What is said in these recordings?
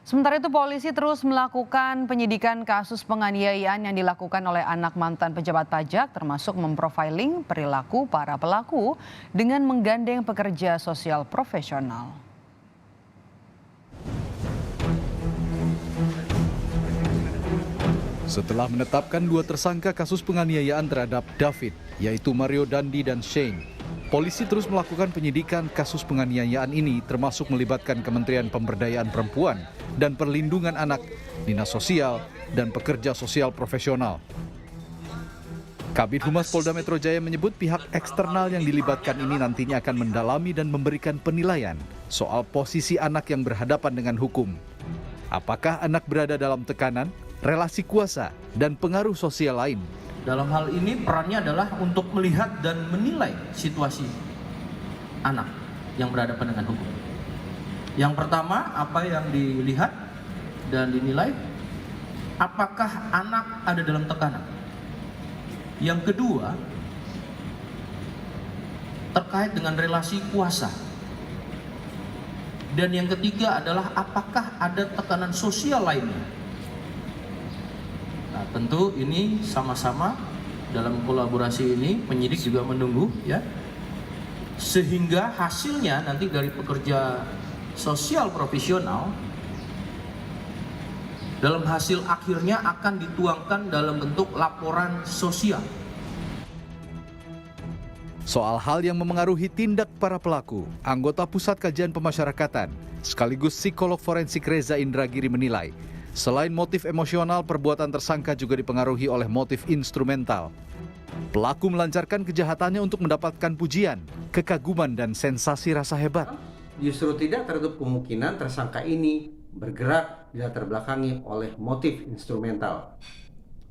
Sementara itu polisi terus melakukan penyidikan kasus penganiayaan yang dilakukan oleh anak mantan pejabat pajak termasuk memprofiling perilaku para pelaku dengan menggandeng pekerja sosial profesional. Setelah menetapkan 2 tersangka kasus penganiayaan terhadap David, yaitu Mario Dandi dan Shane, polisi terus melakukan penyidikan kasus penganiayaan ini termasuk melibatkan Kementerian Pemberdayaan Perempuan dan Perlindungan Anak, Dinas Sosial, dan pekerja sosial profesional. Kabid Humas Polda Metro Jaya menyebut pihak eksternal yang dilibatkan ini nantinya akan mendalami dan memberikan penilaian soal posisi anak yang berhadapan dengan hukum. Apakah anak berada dalam tekanan, relasi kuasa, dan pengaruh sosial lain? Dalam hal ini perannya adalah untuk melihat dan menilai situasi anak yang berhadapan dengan hukum. Yang pertama, apa yang dilihat dan dinilai, apakah anak ada dalam tekanan. Yang kedua, terkait dengan relasi kuasa. Dan yang ketiga adalah apakah ada tekanan sosial lainnya. Nah, tentu ini sama-sama dalam kolaborasi ini penyidik juga menunggu ya. Sehingga hasilnya nanti dari pekerja sosial profesional dalam hasil akhirnya akan dituangkan dalam bentuk laporan sosial. Soal hal yang memengaruhi tindak para pelaku, anggota Pusat Kajian Pemasyarakatan sekaligus psikolog forensik Reza Indragiri menilai, selain motif emosional, perbuatan tersangka juga dipengaruhi oleh motif instrumental. Pelaku melancarkan kejahatannya untuk mendapatkan pujian, kekaguman, dan sensasi rasa hebat. Justru tidak tertutup kemungkinan tersangka ini bergerak dilatar belakangi oleh motif instrumental.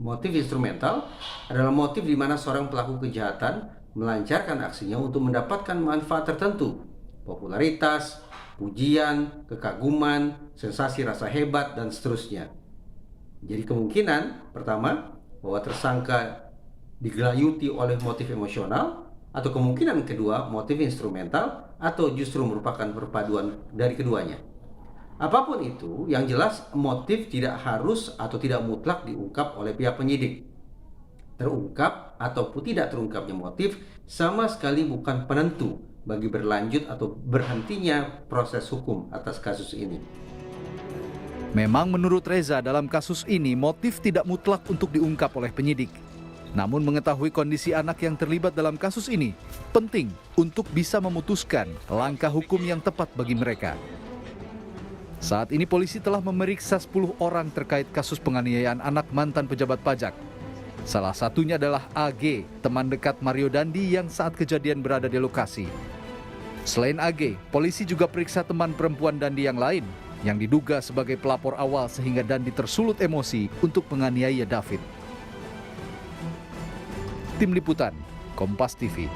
Motif instrumental adalah motif di mana seorang pelaku kejahatan melancarkan aksinya untuk mendapatkan manfaat tertentu, popularitas, pujian, kekaguman, sensasi rasa hebat, dan seterusnya. Jadi kemungkinan pertama bahwa tersangka digelayuti oleh motif emosional, atau kemungkinan kedua motif instrumental, atau justru merupakan perpaduan dari keduanya. Apapun itu, yang jelas motif tidak harus atau tidak mutlak diungkap oleh pihak penyidik. Terungkap ataupun tidak terungkapnya motif sama sekali bukan penentu bagi berlanjut atau berhentinya proses hukum atas kasus ini. Memang menurut Reza dalam kasus ini motif tidak mutlak untuk diungkap oleh penyidik. Namun mengetahui kondisi anak yang terlibat dalam kasus ini penting untuk bisa memutuskan langkah hukum yang tepat bagi mereka. Saat ini polisi telah memeriksa 10 orang terkait kasus penganiayaan anak mantan pejabat pajak. Salah satunya adalah AG, teman dekat Mario Dandi yang saat kejadian berada di lokasi. Selain AG, polisi juga periksa teman perempuan Dandi yang lain yang diduga sebagai pelapor awal sehingga Dandi tersulut emosi untuk menganiaya David. Tim Liputan, Kompas TV.